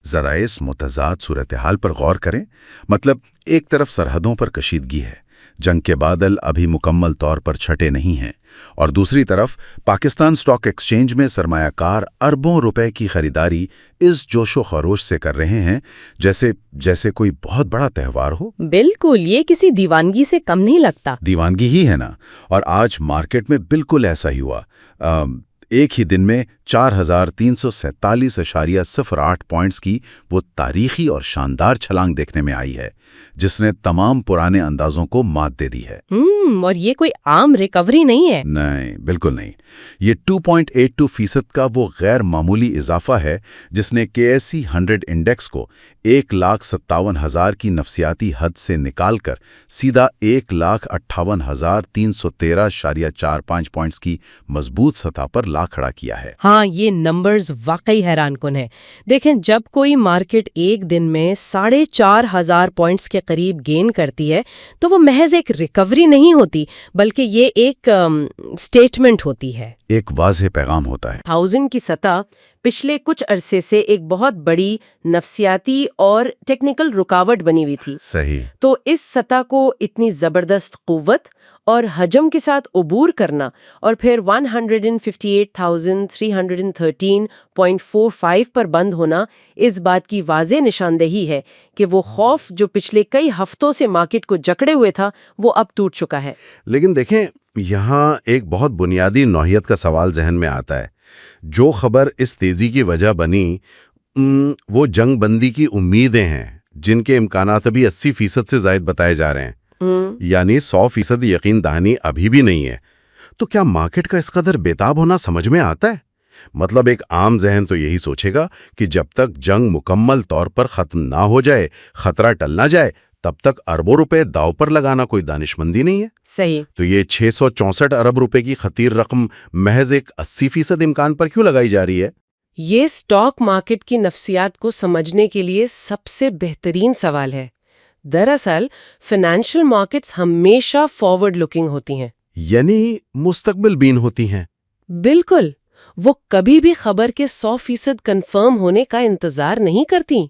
ذرا اس متضاد صورتحال پر غور کریں. مطلب ایک طرف سرحدوں پر کشیدگی ہے، جنگ کے بادل ابھی مکمل طور پر چھٹے نہیں ہیں، اور دوسری طرف پاکستان اسٹاک ایکسچینج میں سرمایہ کار اربوں روپے کی خریداری اس جوش و خروش سے کر رہے ہیں جیسے کوئی بہت بڑا تہوار ہو. بالکل، یہ کسی دیوانگی سے کم نہیں لگتا. دیوانگی ہی ہے نا. اور آج مارکیٹ میں بالکل ایسا ہی ہوا. ایک ہی دن میں 4347.08 پوائنٹس کی وہ تاریخی اور شاندار چھلانگ دیکھنے میں آئی ہے جس نے تمام پرانے اندازوں کو مات دے دی ہے. اور یہ کوئی عام ریکوری نہیں ہے. نہیں، بالکل نہیں. یہ 2.82% کا وہ غیر معمولی اضافہ ہے جس نے KSE 100 انڈیکس کو 1,57,000 کی نفسیاتی حد سے نکال کر سیدھا 1,58,313.45 پوائنٹس کی مضبوط سطح پر لا کھڑا کیا ہے. ہاں، یہ نمبرز واقعی حیران کن ہے. دیکھیں، جب کوئی مارکیٹ ایک دن میں 4,500 پوائنٹس کے قریب گین کرتی ہے تو وہ محض ایک ریکوری نہیں ہوتی، بلکہ یہ ایک سٹیٹمنٹ ہوتی ہے. ایک واضح پیغام ہوتا ہے. 1000 کی سطح پچھلے کچھ عرصے سے ایک بہت بڑی نفسیاتی اور ٹیکنیکل رکاوٹ بنی ہوئی تھی. صحیح. تو اس سطح کو اتنی زبردست قوت اور حجم کے ساتھ عبور کرنا اور پھر 158,313.45 پر بند ہونا اس بات کی واضح نشاندہی ہے کہ وہ خوف جو پچھلے کئی ہفتوں سے مارکیٹ کو جکڑے ہوئے تھا وہ اب ٹوٹ چکا ہے. لیکن دیکھیں، یہاں ایک بہت بنیادی نوعیت کا سوال ذہن میں آتا ہے. جو خبر اس تیزی کی وجہ بنی وہ جنگ بندی کی امیدیں ہیں جن کے امکانات ابھی 80% سے زائد بتائے جا رہے ہیں. یعنی 100% یقین دہانی ابھی بھی نہیں ہے. تو کیا مارکیٹ کا اس قدر بیتاب ہونا سمجھ میں آتا ہے؟ مطلب ایک عام ذہن تو یہی سوچے گا کہ جب تک جنگ مکمل طور پر ختم نہ ہو جائے، خطرہ ٹل نہ جائے، تب تک اربوں روپے داؤ پر لگانا کوئی دانشمندی نہیں ہے. صحیح. تو یہ 664 ارب روپے کی خطیر رقم محض ایک 80% امکان پر کیوں لگائی جا رہی ہے؟ یہ سٹاک مارکیٹ کی نفسیات کو سمجھنے کے لیے سب سے بہترین سوال ہے. دراصل فائنینشیل مارکیٹس ہمیشہ فارورڈ لوکنگ ہوتی ہیں، یعنی مستقبل بین ہوتی ہیں. بالکل. وہ کبھی بھی خبر کے 100% کنفرم ہونے کا انتظار نہیں کرتی.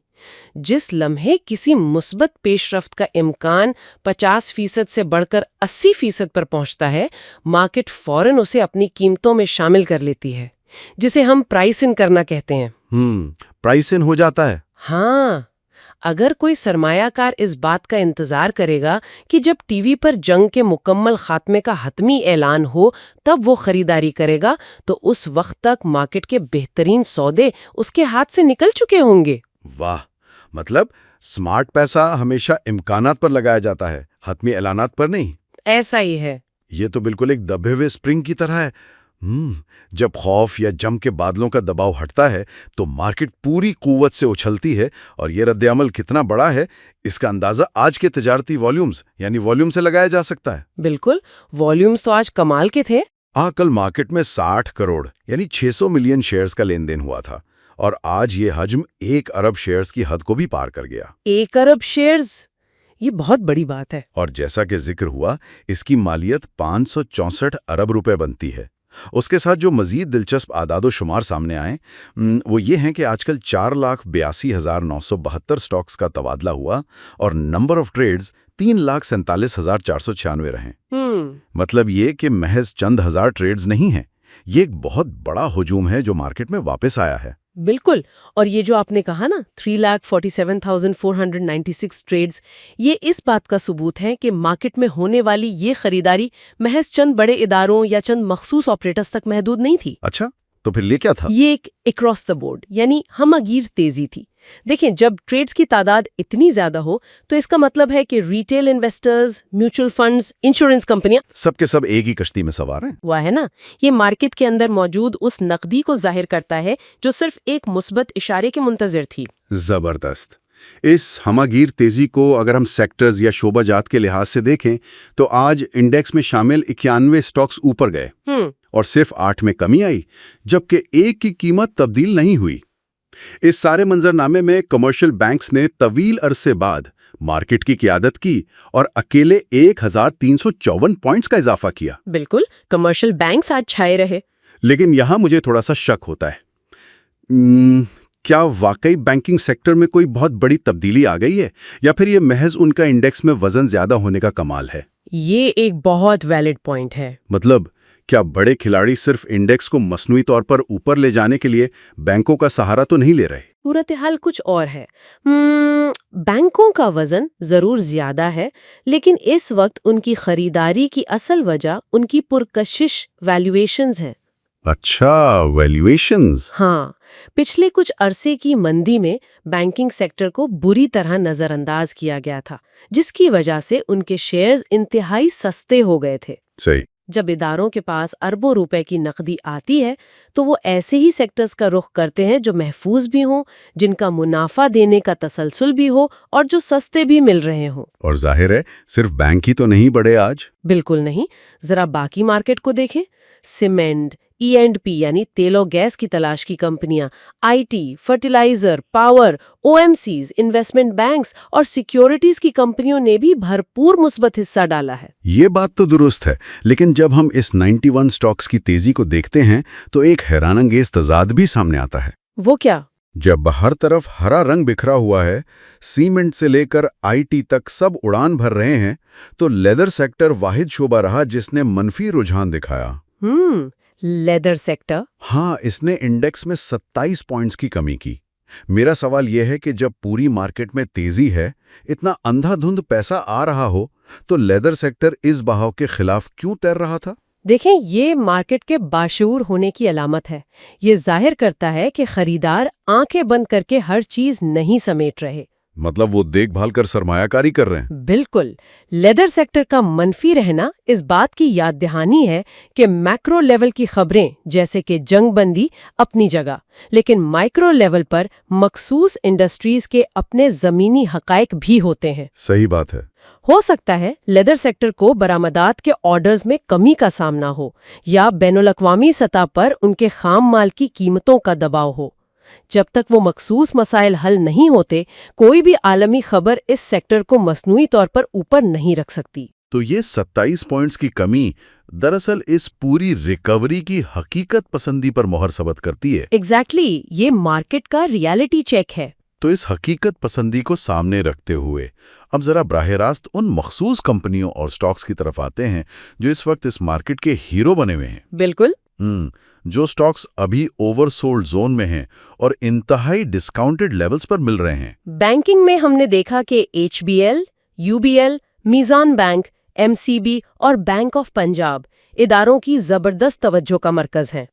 جس لمحے کسی مثبت پیش رفت کا امکان 50% سے بڑھ کر 80% پر پہنچتا ہے، مارکیٹ فوراً اسے اپنی قیمتوں میں شامل کر لیتی ہے، جسے ہم پرائس ان کرنا کہتے ہیں. پرائس ان ہو جاتا ہے. ہاں. اگر کوئی سرمایہ کار اس بات کا انتظار کرے گا کہ جب ٹی وی پر جنگ کے مکمل خاتمے کا حتمی اعلان ہو تب وہ خریداری کرے گا، تو اس وقت تک مارکیٹ کے بہترین سودے اس کے ہاتھ سے نکل چکے ہوں گے. واہ، مطلب سمارٹ پیسہ ہمیشہ امکانات پر لگایا جاتا ہے، حتمی اعلانات پر نہیں. ایسا ہی ہے. یہ تو بالکل ایک دبے ہوئے اسپرنگ کی طرح ہے. جب خوف یا جنگ کے بادلوں کا دباؤ ہٹتا ہے تو مارکیٹ پوری قوت سے اچھلتی ہے، اور یہ رد عمل کتنا بڑا ہے اس کا اندازہ آج کے تجارتی والیومز یعنی والیوم سے لگایا جا سکتا ہے. بالکل. والیومز تو آج کمال کے تھے. کل مارکیٹ میں 60 کروڑ یعنی 600 ملین شیئرز کا لین دین ہوا تھا، اور آج یہ حجم 1 ارب شیئرز کی حد کو بھی پار کر گیا. 1 ارب شیئرز، یہ بہت بڑی بات ہے. اور جیسا کہ ذکر ہوا، اس کی مالیت 564 ارب روپے بنتی ہے. اس کے ساتھ جو مزید دلچسپ اعداد و شمار سامنے آئیں وہ یہ ہیں کہ آج کل 4,82,972 سٹاکس کا تبادلہ ہوا اور نمبر آف ٹریڈز 3,47,496 رہیں. مطلب یہ کہ محض چند ہزار ٹریڈز نہیں ہیں، یہ ایک بہت بڑا ہجوم ہے جو مارکیٹ میں واپس آیا ہے. بالکل. اور یہ جو آپ نے کہا نا 3,47,496 ٹریڈز، یہ اس بات کا ثبوت ہے کہ مارکیٹ میں ہونے والی یہ خریداری محض چند بڑے اداروں یا چند مخصوص آپریٹرز تک محدود نہیں تھی. اچھا، تو پھر یہ کیا تھا؟ یہ ایک اکراس دا بورڈ یعنی ہمہ گیر تیزی تھی. دیکھیں، جب ٹریڈز کی تعداد اتنی زیادہ ہو تو اس کا مطلب ہے کہ retail investors, mutual funds, insurance کمپنیاں سب کے سب ایک ہی کشتی میں سوار ہیں. ہوا ہے نا. یہ مارکیٹ کے اندر موجود اس نقدی کو ظاہر کرتا ہے جو صرف ایک مثبت اشارے کے منتظر تھی. زبردست. اس ہمہ گیر تیزی کو اگر ہم سیکٹرز یا شعبہ جات کے لحاظ سے دیکھیں تو آج انڈیکس میں شامل 91 سٹاکس اوپر گئے اور صرف 8 میں کمی آئی، جبکہ ایک کی قیمت تبدیل نہیں ہوئی. اس سارے منظرنامے میں کمرشل بینکس نے طویل عرصے بعد مارکیٹ کی قیادت کی اور اکیلے 1,354 پوائنٹس کا اضافہ کیا. بالکل. کمرشل بینکس آج چھائے رہے. لیکن یہاں مجھے تھوڑا سا شک ہوتا ہے. کیا واقعی بینکنگ سیکٹر میں کوئی بہت بڑی تبدیلی آ گئی ہے یا پھر یہ محض ان کا انڈیکس میں وزن زیادہ ہونے کا کمال ہے؟ یہ ایک بہت ویلڈ پوائنٹ ہے۔ مطلب کیا بڑے کھلاڑی صرف انڈیکس کو مصنوعی طور پر اوپر لے جانے کے لیے بینکوں کا سہارا تو نہیں لے رہے؟ صورتحال کچھ اور ہے۔ بینکوں کا وزن ضرور زیادہ ہے، لیکن اس وقت ان کی خریداری کی اصل وجہ ان کی پرکشش ویلیویشنز ہیں۔ اچھا، ویلیویشنز۔ ہاں، پچھلے کچھ عرصے کی مندی میں بینکنگ سیکٹر کو بری طرح نظر انداز کیا گیا تھا، جس کی وجہ سے ان کے شیئرز انتہائی سستے ہو گئے تھے۔ صحیح۔ جب اداروں کے پاس اربوں روپے کی نقدی آتی ہے تو وہ ایسے ہی سیکٹرز کا رخ کرتے ہیں جو محفوظ بھی ہوں، جن کا منافع دینے کا تسلسل بھی ہو اور جو سستے بھی مل رہے ہوں۔ اور ظاہر ہے صرف بینک ہی تو نہیں بڑھے آج۔ بالکل نہیں، ذرا باقی مارکیٹ کو دیکھیں۔ سیمنٹ، E&P یعنی تیل و گیس کی تلاش کی کمپنیاں، IT، fertilizer, power, OMCs، investment banks اور سیکیورٹیز کی کمپنیوں نے بھی بھرپور مثبت حصہ ڈالا ہے۔ یہ بات تو درست ہے، لیکن جب ہم اس 91 سٹاکس کی تیزی کو دیکھتے ہیں تو ایک حیران انگیز تضاد بھی سامنے آتا ہے۔ وہ کیا؟ جب ہر طرف ہرا رنگ بکھرا ہوا ہے، سیمنٹ سے لے کر IT تک سب اڑان بھر رہے ہیں، تو لیدر سیکٹر واحد شعبہ رہا جس نے منفی رجحان دکھایا۔ Leather sector? ہاں، اس نے انڈیکس میں 27 پوائنٹس کی کمی کی۔ میرا سوال یہ ہے کہ جب پوری مارکیٹ میں تیزی ہے، اتنا اندھا دھند پیسہ آ رہا ہو، تو لیدر سیکٹر اس بہاؤ کے خلاف کیوں تیر رہا تھا؟ دیکھیں، یہ مارکیٹ کے باشعور ہونے کی علامت ہے۔ یہ ظاہر کرتا ہے کہ خریدار آنکھیں بند کر کے ہر چیز نہیں سمیٹ رہے۔ مطلب وہ دیکھ بھال کر سرمایہ کاری کر رہے ہیں۔ بالکل۔ لیدر سیکٹر کا منفی رہنا اس بات کی یاد دہانی ہے کہ میکرو لیول کی خبریں جیسے کہ جنگ بندی اپنی جگہ، لیکن مائکرو لیول پر مخصوص انڈسٹریز کے اپنے زمینی حقائق بھی ہوتے ہیں۔ صحیح بات ہے۔ ہو سکتا ہے لیدر سیکٹر کو برآمدات کے آرڈرز میں کمی کا سامنا ہو، یا بین الاقوامی سطح پر ان کے خام مال کی قیمتوں کا دباؤ ہو۔ جب تک وہ مخصوص مسائل حل نہیں ہوتے، کوئی بھی عالمی خبر اس سیکٹر کو مصنوعی طور پر اوپر نہیں رکھ سکتی۔ تو یہ 27 پوائنٹس کی کمی دراصل اس پوری ریکوری کی حقیقت پسندی پر مہر ثبت کرتی ہے۔ ایگزیکٹلی، یہ مارکیٹ کا ریالٹی چیک ہے۔ تو اس حقیقت پسندی کو سامنے رکھتے ہوئے اب ذرا براہ راست ان مخصوص کمپنیوں اور سٹاکس کی طرف آتے ہیں جو اس وقت اس مارکیٹ کے ہیرو بنے ہوئے ہیں۔ بالکل۔ جو سٹاکس ابھی اوور سولڈ زون میں ہیں اور انتہائی ڈسکاؤنٹڈ لیولز پر مل رہے ہیں۔ بینکنگ میں ہم نے دیکھا کہ HBL، UBL، میزان بینک، MCB اور بینک آف پنجاب اداروں کی زبردست توجہ کا مرکز ہیں۔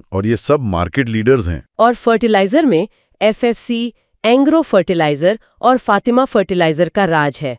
اور یہ سب مارکیٹ لیڈرز ہیں۔ اور فرٹیلائزر میں FFC، اینگرو فرٹیلائزر اور فاطمہ فرٹیلائزر کا راج ہے۔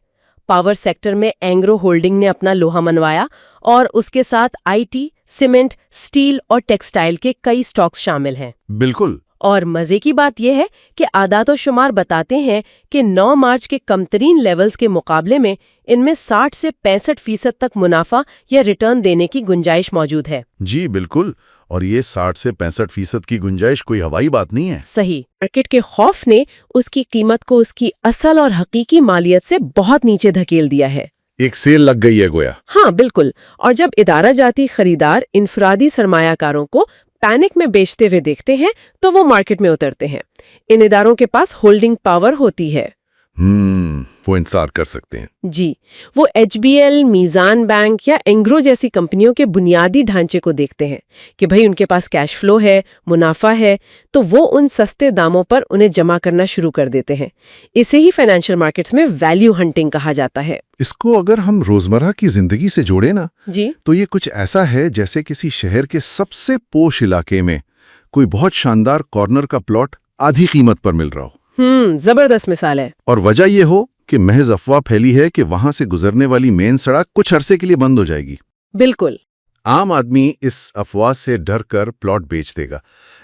پاور سیکٹر میں اینگرو ہولڈنگ نے اپنا لوہا منوایا، اور اس کے ساتھ IT، سیمنٹ، سٹیل اور ٹیکسٹائل کے کئی سٹاکس شامل ہیں۔ بالکل۔ اور مزے کی بات یہ ہے کہ اعداد و شمار بتاتے ہیں کہ 9 مارچ کے کم ترین لیولز کے مقابلے میں ان میں 60 سے 65% تک منافع یا ریٹرن دینے کی گنجائش موجود ہے۔ جی بالکل، اور یہ 60 سے 65% کی گنجائش کوئی ہوائی بات نہیں ہے۔ صحیح۔ مارکیٹ کے خوف نے اس کی قیمت کو اس کی اصل اور حقیقی مالیت سے بہت نیچے دھکیل دیا ہے۔ ایک سیل لگ گئی ہے گویا۔ ہاں بالکل۔ اور جب ادارہ جاتی خریدار انفرادی سرمایہ کاروں کو پینک میں بیچتے ہوئے دیکھتے ہیں تو وہ مارکیٹ میں اترتے ہیں۔ ان اداروں کے پاس ہولڈنگ پاور ہوتی ہے۔ وہ انصار کر سکتے ہیں۔ جی، وہ HBL، میزان بینک یا اینگرو جیسی کمپنیوں کے بنیادی ڈھانچے کو دیکھتے ہیں کہ بھئی ان کے پاس کیش فلو ہے، منافع ہے، تو وہ ان سستے داموں پر انہیں جمع کرنا شروع کر دیتے ہیں۔ اسے ہی فائنینشیل مارکیٹس میں ویلیو ہنٹنگ کہا جاتا ہے۔ اس کو اگر ہم روزمرہ کی زندگی سے جوڑیں نا، جی، تو یہ کچھ ایسا ہے جیسے کسی شہر کے سب سے پوش علاقے میں کوئی بہت شاندار کارنر کا پلاٹ آدھی قیمت پر مل رہا ہو۔ زبردست مثال ہے۔ اور وجہ یہ ہو کہ محض افواہ پھیلی ہے کہ وہاں سے گزرنے والی مین سڑک کچھ عرصے کے لیے بند ہو جائے گی۔ بالکل۔ عام آدمی اس افواہ سے ڈر کر پلاٹ بیچ دے گا،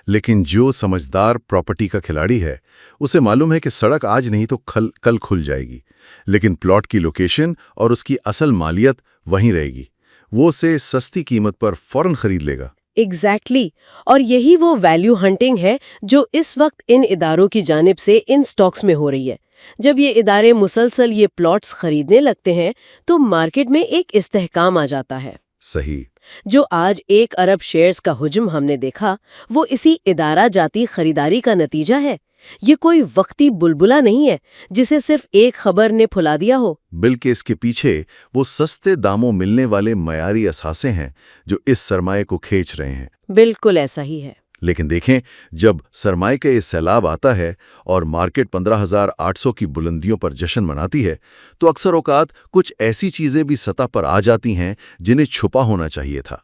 لیکن جو سمجھدار پراپرٹی کا کھلاڑی ہے اسے معلوم ہے کہ سڑک آج نہیں تو کل کھل جائے گی، لیکن پلاٹ کی لوکیشن اور اس کی اصل مالیت وہیں رہے گی۔ وہ اسے سستی قیمت پر فوراً خرید لے گا۔ ایگزیکٹلی۔ اور یہی وہ ویلیو ہنٹنگ ہے جو اس وقت ان اداروں کی جانب سے ان سٹاکس میں ہو رہی ہے۔ جب یہ ادارے مسلسل یہ پلاٹس خریدنے لگتے ہیں تو مارکیٹ میں ایک استحکام آ جاتا ہے۔ صحیح۔ جو آج 1 ارب شیئرز کا ہجوم ہم نے دیکھا، وہ اسی ادارہ جاتی خریداری کا نتیجہ ہے۔ یہ کوئی وقتی بلبلا نہیں ہے جسے صرف ایک خبر نے پھلا دیا ہو۔ بلکہ اس کے پیچھے وہ سستے داموں ملنے والے معیاری اثاثے ہیں جو اس سرمایہ کو کھینچ رہے ہیں۔ بالکل ایسا ہی ہے۔ لیکن دیکھیں، جب سرمایہ کا یہ سیلاب آتا ہے اور مارکیٹ 15,800 کی بلندیوں پر جشن مناتی ہے تو اکثر اوقات کچھ ایسی چیزیں بھی سطح پر آ جاتی ہیں جنہیں چھپا ہونا چاہیے تھا۔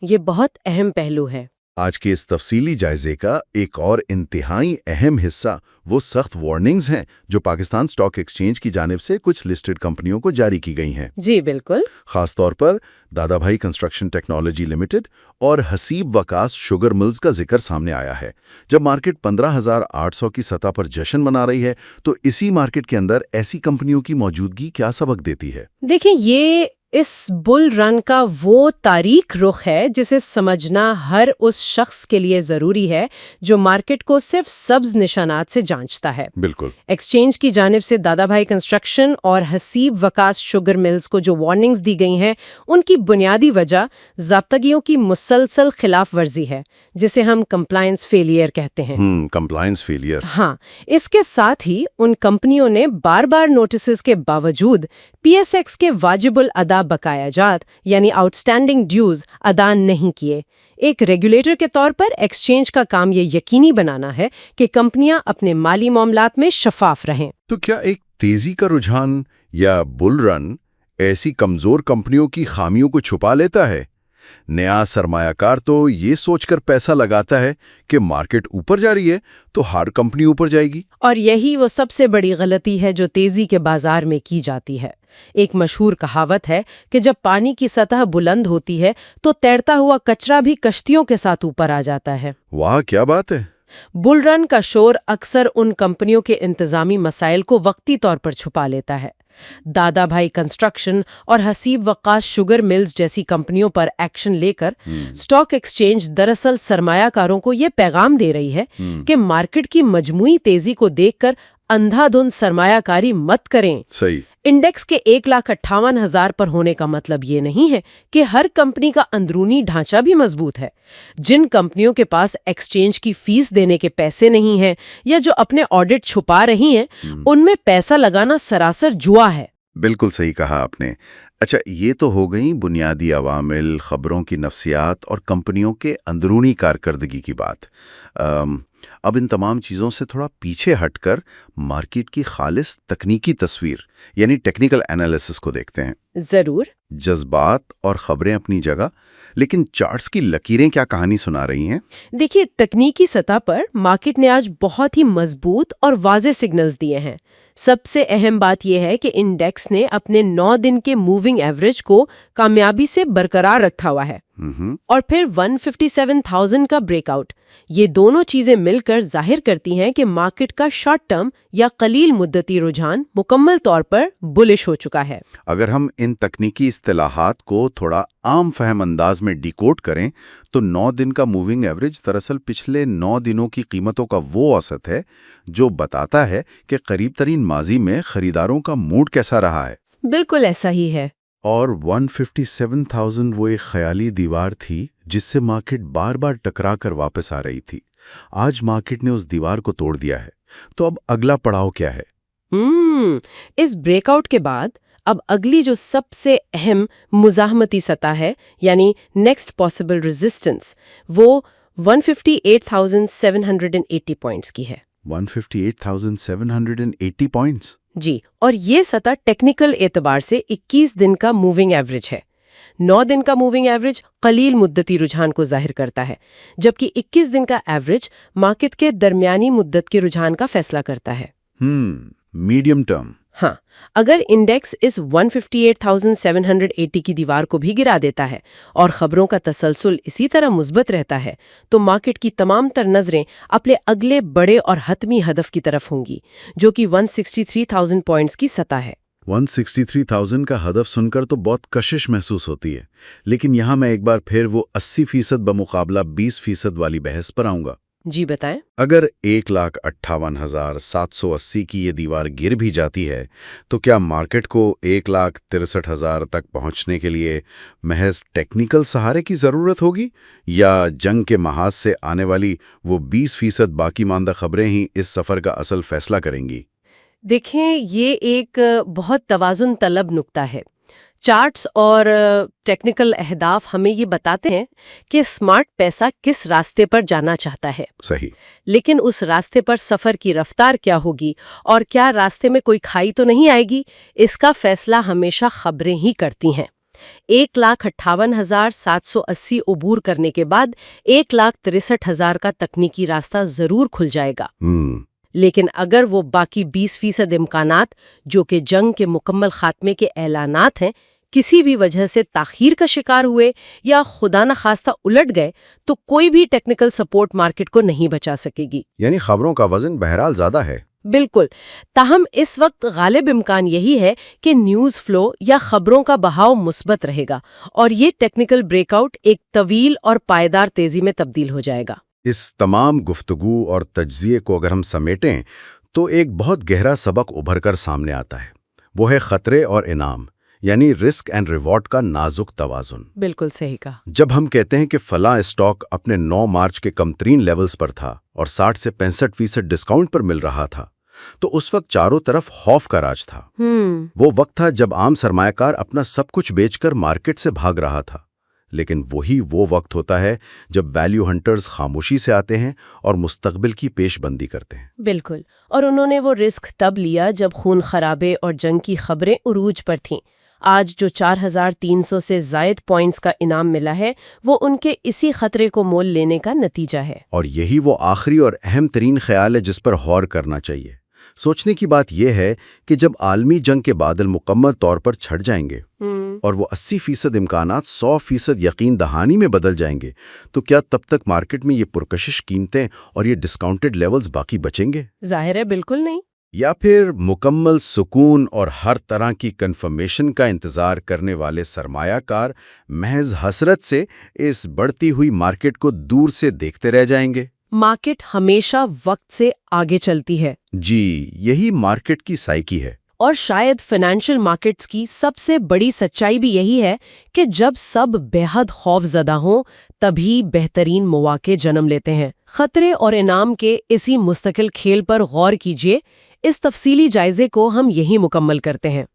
یہ بہت اہم پہلو ہے۔ آج کے اس تفصیلی جائزے کا ایک اور انتہائی اہم حصہ وہ سخت وارننگز ہیں جو پاکستان سٹاک ایکسچینج کی جانب سے کچھ لسٹڈ کمپنیوں کو جاری کی گئی ہیں۔ جی بالکل۔ خاص طور پر دادا بھائی کنسٹرکشن ٹیکنالوجی لمیٹڈ اور حسیب وکاس شوگر ملز کا ذکر سامنے آیا ہے۔ جب مارکیٹ 15,800 کی سطح پر جشن منا رہی ہے تو اسی مارکیٹ کے اندر ایسی کمپنیوں کی موجودگی کیا سبق دیتی ہے؟ دیکھیں، یہ اس بل رن کا وہ تاریک رخ ہے جسے سمجھنا ہر اس شخص کے لیے ضروری ہے جو مارکیٹ کو صرف سبز نشانات سے جانچتا ہے۔ بالکل۔ ایکسچینج کی جانب سے دادا بھائی کنسٹرکشن اور حسیب وکاس شوگر ملز کو جو وارننگز دی گئی ہیں ان کی بنیادی وجہ ضابطگیوں کی مسلسل خلاف ورزی ہے، جسے ہم کمپلائنس فیلئر کہتے ہیں۔ Compliance failure. ہاں، اس کے ساتھ ہی ان کمپنیوں نے بار بار نوٹسز کے باوجود پی ایس ایکس کے واجب الادا بقایا جات یعنی آؤٹ اسٹینڈنگ ڈیوز ادا نہیں کیے۔ ایک ریگولیٹر کے طور پر ایکسچینج کا کام یہ یقینی بنانا ہے کہ کمپنیاں اپنے مالی معاملات میں شفاف رہیں۔ تو کیا ایک تیزی کا رجحان یا بل رن ایسی کمزور کمپنیوں کی خامیوں کو چھپا لیتا ہے؟ نیا سرمایہ کار تو یہ سوچ کر پیسہ لگاتا ہے کہ مارکیٹ اوپر جا رہی ہے تو ہر کمپنی اوپر جائے گی، اور یہی وہ سب سے بڑی غلطی ہے جو تیزی کے بازار میں کی جاتی ہے۔ ایک مشہور کہاوت ہے کہ جب پانی کی سطح بلند ہوتی ہے تو تیرتا ہوا کچرا بھی کشتیوں کے ساتھ اوپر آ جاتا ہے۔ واہ کیا بات ہے! بل رن کا شور اکثر ان کمپنیوں کے انتظامی مسائل کو وقتی طور پر چھپا لیتا ہے۔ دادا بھائی کنسٹرکشن اور حسیب وکاس شوگر ملز جیسی کمپنیوں پر ایکشن لے کر سٹاک ایکسچینج دراصل سرمایہ کاروں کو یہ پیغام دے رہی ہے کہ مارکیٹ کی مجموعی تیزی کو دیکھ کر اندھا دھند سرمایہ کاری مت کریں۔ صحیح۔ انڈیکس کے 1,58,000 پر ہونے کا مطلب یہ نہیں ہے کہ ہر کمپنی کا اندرونی ڈھانچہ بھی مضبوط ہے۔ جن کمپنیوں کے پاس ایکسچینج کی فیس دینے کے پیسے نہیں ہیں یا جو اپنے آڈٹ چھپا رہی ہیں، ان میں پیسہ لگانا سراسر جوا ہے۔ بالکل صحیح کہا آپ نے۔ اچھا، یہ تو ہو گئیں بنیادی عوامل، خبروں کی نفسیات اور کمپنیوں کے اندرونی کارکردگی کی بات۔ اب ان تمام چیزوں سے تھوڑا پیچھے ہٹ کر مارکیٹ کی خالص تکنیکی تصویر یعنی ٹیکنیکل انالیسس کو دیکھتے ہیں۔ ضرور۔ جذبات اور خبریں اپنی جگہ، لیکن چارٹس کی لکیریں کیا کہانی سنا رہی ہیں؟ دیکھیے، تکنیکی سطح پر مارکیٹ نے آج بہت ہی مضبوط اور واضح سگنلز دیے ہیں۔ سب سے اہم بات یہ ہے کہ انڈیکس نے اپنے 9 دن کے موونگ ایوریج کو کامیابی سے برقرار رکھا ہوا ہے، اور پھر 157,000 کا بریک آؤٹ۔ یہ دونوں چیزیں مل کر ظاہر کرتی ہیں کہ مارکیٹ کا شارٹ ٹرم یا قلیل مدتی رجحان مکمل طور پر بلش ہو چکا ہے۔ اگر ہم ان تکنیکی اصطلاحات کو تھوڑا عام فہم انداز میں ڈیکوڈ کریں تو 9 دن کا موونگ ایوریج دراصل پچھلے 9 دنوں کی قیمتوں کا وہ اوسط ہے جو بتاتا ہے کہ قریب ترین ماضی میں خریداروں کا موڈ کیسا رہا ہے۔ بالکل ایسا ہی ہے۔ اور 157,000 وہ ایک خیالی دیوار تھی جس سے مارکیٹ بار بار ٹکرا کر واپس آ رہی تھی۔ آج مارکیٹ نے اس دیوار کو توڑ دیا ہے، تو اب اگلا پڑاؤ کیا ہے؟ اس بریک آؤٹ کے بعد اب اگلی جو سب سے اہم مزاحمتی سطح ہے یعنی نیکسٹ پاسبل ریزسٹنس، وہ 158,780 پوائنٹس کی ہے۔ 158,780 پوائنٹس؟ جی، اور یہ سطح ٹیکنیکل اعتبار سے 21 دن کا موونگ ایوریج ہے۔ 9 دن کا موونگ ایوریج قلیل مدتی رجحان کو ظاہر کرتا ہے، جبکہ 21 دن کا ایوریج مارکیٹ کے درمیانی مدت کے رجحان کا فیصلہ کرتا ہے۔ Medium term. ہاں، اگر انڈیکس اس 158,780 کی دیوار کو بھی گرا دیتا ہے اور خبروں کا تسلسل اسی طرح مثبت رہتا ہے تو مارکیٹ کی تمام تر نظریں اپنے اگلے بڑے اور حتمی ہدف کی طرف ہوں گی، جو کہ 163,000 پوائنٹس کی سطح ہے۔ 163,000 کا ہدف سن کر تو بہت کشش محسوس ہوتی ہے، لیکن یہاں میں ایک بار پھر وہ 80% بمقابلہ 20% والی بحث پر آؤں گا۔ جی بتائیں۔ اگر 1,58,780 کی یہ دیوار گر بھی جاتی ہے تو کیا مارکیٹ کو 1,63,000 تک پہنچنے کے لیے محض ٹیکنیکل سہارے کی ضرورت ہوگی، یا جنگ کے محاذ سے آنے والی وہ 20% باقی ماندہ خبریں ہی اس سفر کا اصل فیصلہ کریں گی؟ دیکھیں، یہ ایک بہت توازن طلب نکتہ ہے۔ چارٹس اور ٹیکنیکل اہداف ہمیں یہ بتاتے ہیں کہ اسمارٹ پیسہ کس راستے پر جانا چاہتا ہے، صحیح۔ لیکن اس راستے پر سفر کی رفتار کیا ہوگی اور کیا راستے میں کوئی کھائی تو نہیں آئے گی، اس کا فیصلہ ہمیشہ خبریں ہی کرتی ہیں۔ 1,58,780 عبور کرنے کے بعد 1,63,000 کا تکنیکی راستہ ضرور کھل جائے گا، لیکن اگر وہ باقی 20% امکانات جو کہ جنگ کے مکمل خاتمے کے اعلانات ہیں کسی بھی وجہ سے تاخیر کا شکار ہوئے یا خدا نخواستہ الٹ گئے تو کوئی بھی ٹیکنیکل سپورٹ مارکیٹ کو نہیں بچا سکے گی۔ یعنی خبروں کا وزن بہرحال زیادہ ہے۔ بالکل۔ تاہم اس وقت غالب امکان یہی ہے کہ نیوز فلو یا خبروں کا بہاؤ مثبت رہے گا اور یہ ٹیکنیکل بریک آؤٹ ایک طویل اور پائیدار تیزی میں تبدیل ہو جائے گا۔ اس تمام گفتگو اور تجزیے کو اگر ہم سمیٹیں تو ایک بہت گہرا سبق ابھر کر سامنے آتا ہے، وہ ہے خطرے اور انعام، یعنی رسک اینڈ ریوارڈ کا نازک توازن۔ بالکل صحیح کہا۔ جب ہم کہتے ہیں کہ فلاں اسٹاک اپنے 9 مارچ کے کم ترین لیولز پر تھا اور 60 سے 65% ڈسکاؤنٹ پر مل رہا تھا، تو اس وقت چاروں طرف خوف کا راج تھا۔ وہ وقت تھا جب عام سرمایہ کار اپنا سب کچھ بیچ کر مارکیٹ سے بھاگ رہا تھا، لیکن وہی وہ وقت ہوتا ہے جب ویلیو ہنٹرز خاموشی سے آتے ہیں اور مستقبل کی پیش بندی کرتے ہیں۔ بالکل، اور انہوں نے وہ رسک تب لیا جب خون خرابے اور جنگ کی خبریں عروج پر تھیں۔ آج جو 4,300 سے زائد پوائنٹس کا انعام ملا ہے وہ ان کے اسی خطرے کو مول لینے کا نتیجہ ہے۔ اور یہی وہ آخری اور اہم ترین خیال ہے جس پر غور کرنا چاہیے۔ سوچنے کی بات یہ ہے کہ جب عالمی جنگ کے بادل مکمل طور پر چھٹ جائیں گے اور وہ 80% امکانات 100% یقین دہانی میں بدل جائیں گے، تو کیا تب تک مارکیٹ میں یہ پرکشش قیمتیں اور یہ ڈسکاؤنٹڈ لیولز باقی بچیں گے؟ ظاہر ہے بالکل نہیں۔ یا پھر مکمل سکون اور ہر طرح کی کنفرمیشن کا انتظار کرنے والے سرمایہ کار محض حسرت سے اس بڑھتی ہوئی مارکیٹ کو دور سے دیکھتے رہ جائیں گے؟ مارکیٹ ہمیشہ وقت سے آگے چلتی ہے۔ جی، یہی مارکیٹ کی سائیکی ہے۔ اور شاید فائنینشل مارکیٹس کی سب سے بڑی سچائی بھی یہی ہے کہ جب سب بے حد خوف زدہ ہوں تبھی بہترین مواقع جنم لیتے ہیں۔ خطرے اور انعام کے اسی مستقل کھیل پر غور کیجیے۔ اس تفصیلی جائزے کو ہم یہی مکمل کرتے ہیں۔